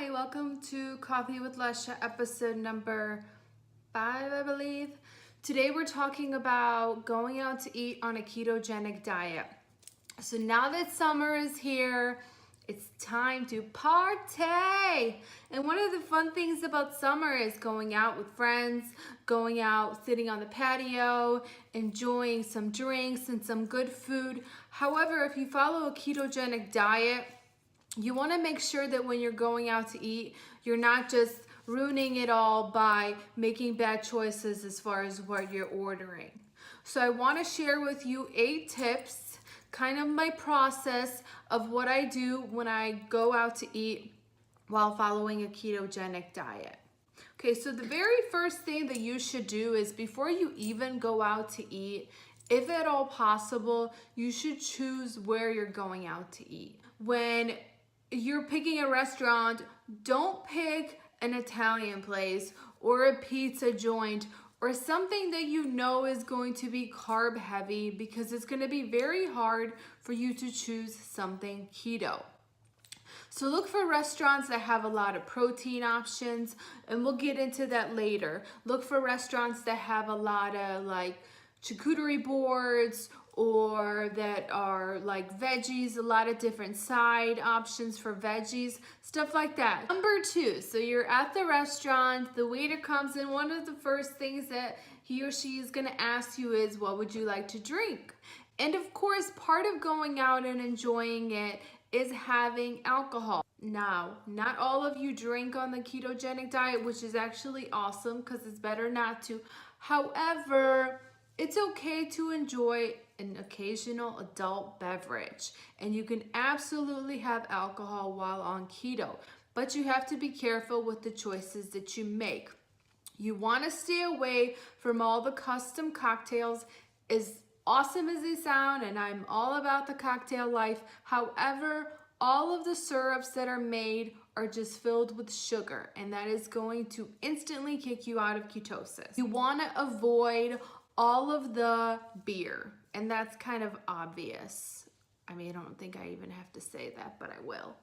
Hi, welcome to Coffee with Lesha, episode number 5, I believe. Today we're talking about going out to eat on a ketogenic diet. So now that summer is here, it's time to party! And one of the fun things about summer is going out with friends, going out, sitting on the patio, enjoying some drinks and some good food. However, if you follow a ketogenic diet, you want to make sure that when you're going out to eat, you're not just ruining it all by making bad choices as far as what you're ordering. So I want to share with you 8 tips, kind of my process of what I do when I go out to eat while following a ketogenic diet. Okay, so the very first thing that you should do is before you even go out to eat, if at all possible, you should choose where you're going out to eat. When you're picking a restaurant, don't pick an Italian place or a pizza joint or something that you know is going to be carb heavy, because it's going to be very hard for you to choose something keto. So look for restaurants that have a lot of protein options, and we'll get into that later. Look for restaurants that have a lot of like charcuterie boards, or that are like veggies, a lot of different side options for veggies, stuff like that. Number 2, so you're at the restaurant, the waiter comes in, one of the first things that he or she is gonna ask you is, what would you like to drink? And of course, part of going out and enjoying it is having alcohol. Now, not all of you drink on the ketogenic diet, which is actually awesome because it's better not to. However, it's okay to enjoy an occasional adult beverage, and you can absolutely have alcohol while on keto, but you have to be careful with the choices that you make. You want to stay away from all the custom cocktails, as awesome as they sound, and I'm all about the cocktail life. However, all of the syrups that are made are just filled with sugar, and that is going to instantly kick you out of ketosis. You want to avoid all of the beer, and that's kind of obvious. I mean, I don't think I even have to say that, but I will.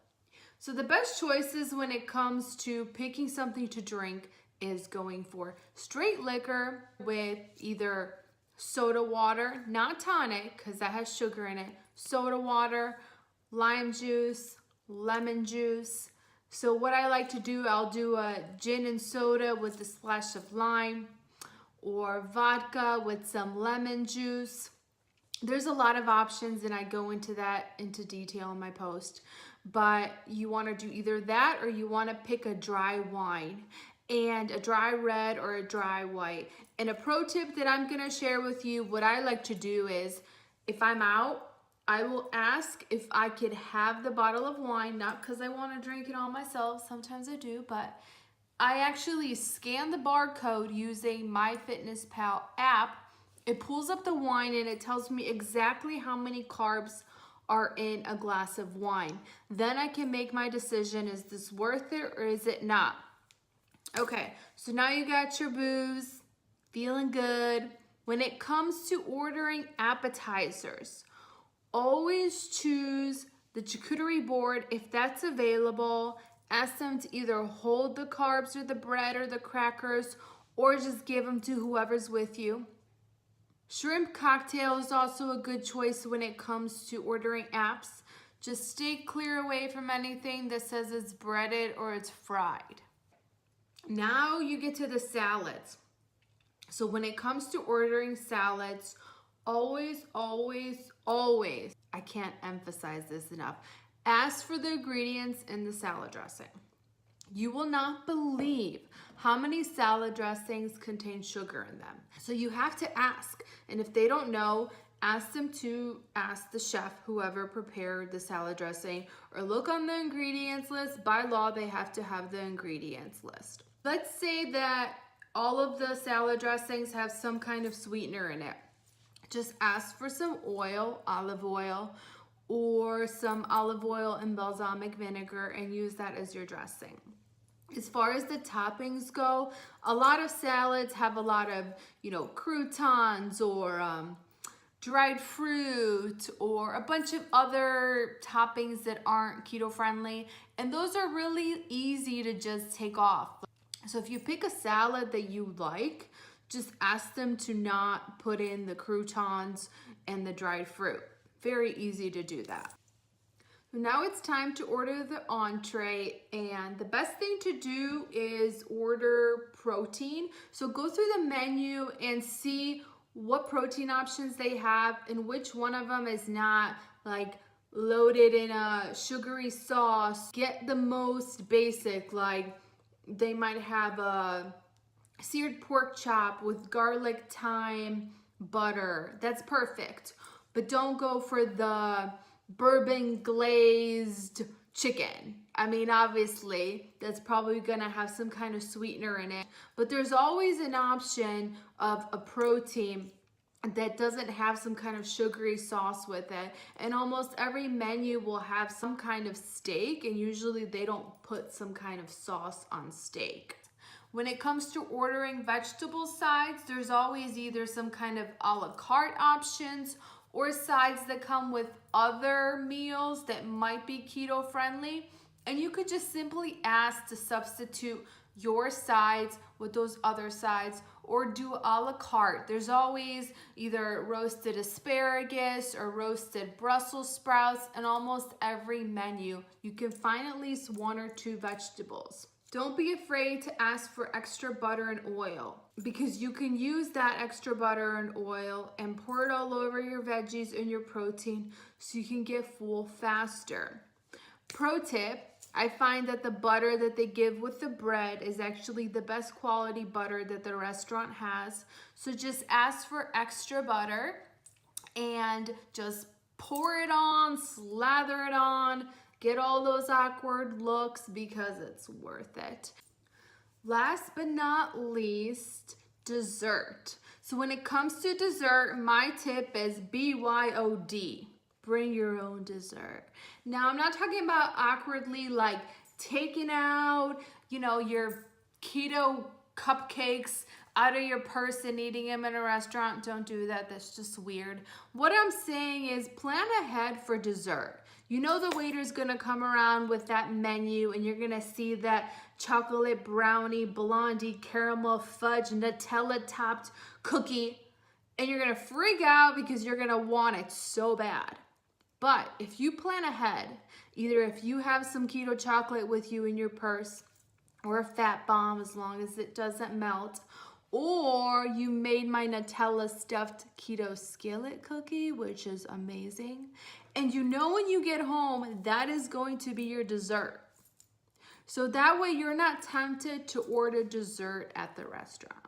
So the best choices when it comes to picking something to drink is going for straight liquor with either soda water, not tonic because that has sugar in it, soda water, lime juice, lemon juice. So what I like to do, I'll do a gin and soda with a splash of lime, or vodka with some lemon juice. There's a lot of options, and I go into detail in my post, but you want to do either that or you want to pick a dry wine, and a dry red or a dry white. And a pro tip that I'm going to share with you, what I like to do is, if I'm out, I will ask if I could have the bottle of wine, not because I want to drink it all myself, sometimes I do, but I actually scan the barcode using MyFitnessPal app. It pulls up the wine and it tells me exactly how many carbs are in a glass of wine. Then I can make my decision, is this worth it or is it not? Okay, so now you got your booze, feeling good. When it comes to ordering appetizers, always choose the charcuterie board if that's available. Ask them to either hold the carbs or the bread or the crackers, or just give them to whoever's with you. Shrimp cocktail is also a good choice when it comes to ordering apps. Just stay clear away from anything that says it's breaded or it's fried. Now you get to the salads. So when it comes to ordering salads, always, always, always, I can't emphasize this enough, ask for the ingredients in the salad dressing. You will not believe how many salad dressings contain sugar in them. So you have to ask, and if they don't know, ask them to ask the chef, whoever prepared the salad dressing, or look on the ingredients list. By law, they have to have the ingredients list. Let's say that all of the salad dressings have some kind of sweetener in it. Just ask for some oil, olive oil, or some olive oil and balsamic vinegar, and use that as your dressing. As far as the toppings go, a lot of salads have a lot of, croutons or dried fruit or a bunch of other toppings that aren't keto friendly. And those are really easy to just take off. So if you pick a salad that you like, just ask them to not put in the croutons and the dried fruit. Very easy to do that. Now it's time to order the entree, and the best thing to do is order protein. So go through the menu and see what protein options they have and which one of them is not like loaded in a sugary sauce. Get the most basic, like they might have a seared pork chop with garlic, thyme, butter. That's perfect. But don't go for the bourbon glazed chicken. I mean, obviously, that's probably gonna have some kind of sweetener in it. But there's always an option of a protein that doesn't have some kind of sugary sauce with it. And almost every menu will have some kind of steak, and usually they don't put some kind of sauce on steak. When it comes to ordering vegetable sides, there's always either some kind of a la carte options or sides that come with other meals that might be keto friendly. And you could just simply ask to substitute your sides with those other sides or do a la carte. There's always either roasted asparagus or roasted Brussels sprouts in almost every menu. You can find at least 1 or 2 vegetables. Don't be afraid to ask for extra butter and oil, because you can use that extra butter and oil and pour it all over your veggies and your protein so you can get full faster. Pro tip, I find that the butter that they give with the bread is actually the best quality butter that the restaurant has. So just ask for extra butter and just pour it on, slather it on, get all those awkward looks because it's worth it. Last but not least, dessert. So when it comes to dessert, my tip is BYOD. Bring your own dessert. Now, I'm not talking about awkwardly like taking out, your keto cupcakes out of your purse and eating them in a restaurant. Don't do that. That's just weird. What I'm saying is plan ahead for dessert. You know the waiter's gonna come around with that menu and you're gonna see that chocolate brownie, blondie, caramel fudge, Nutella topped cookie, and you're gonna freak out because you're gonna want it so bad. But if you plan ahead, either if you have some keto chocolate with you in your purse or a fat bomb as long as it doesn't melt, or you made my Nutella stuffed keto skillet cookie, which is amazing. And when you get home, that is going to be your dessert. So that way you're not tempted to order dessert at the restaurant.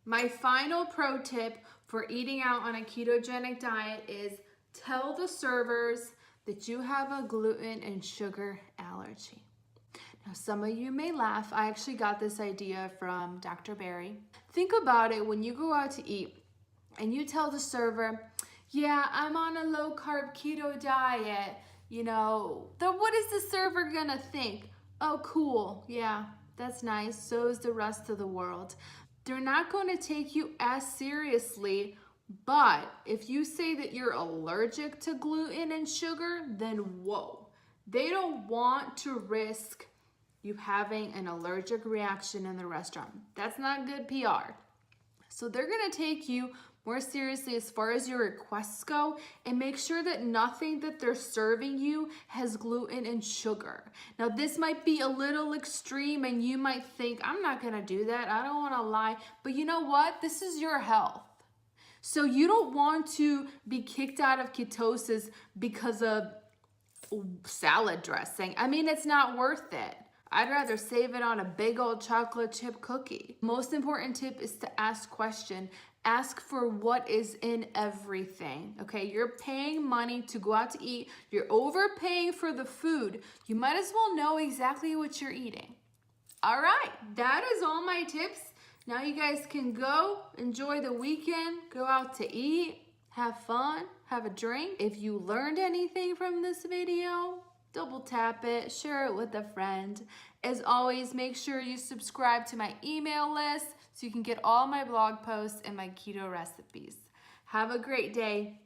My final pro tip for eating out on a ketogenic diet is tell the servers that you have a gluten and sugar allergy. Now, some of you may laugh. I actually got this idea from Dr. Barry. Think about it when you go out to eat and you tell the server, yeah, I'm on a low carb keto diet. What is the server gonna think? Oh, cool. Yeah, that's nice. So is the rest of the world. They're not going to take you as seriously. But if you say that you're allergic to gluten and sugar, then whoa. They don't want to risk you having an allergic reaction in the restaurant. That's not good PR. So they're gonna take you more seriously as far as your requests go and make sure that nothing that they're serving you has gluten and sugar. Now this might be a little extreme and you might think, I'm not gonna do that, I don't wanna lie. But you know what? This is your health. So you don't want to be kicked out of ketosis because of salad dressing. I mean, it's not worth it. I'd rather save it on a big old chocolate chip cookie. Most important tip is to ask question. Ask for what is in everything, okay? You're paying money to go out to eat. You're overpaying for the food. You might as well know exactly what you're eating. All right, that is all my tips. Now you guys can go enjoy the weekend, go out to eat, have fun, have a drink. If you learned anything from this video, double tap it, share it with a friend. As always, make sure you subscribe to my email list so you can get all my blog posts and my keto recipes. Have a great day.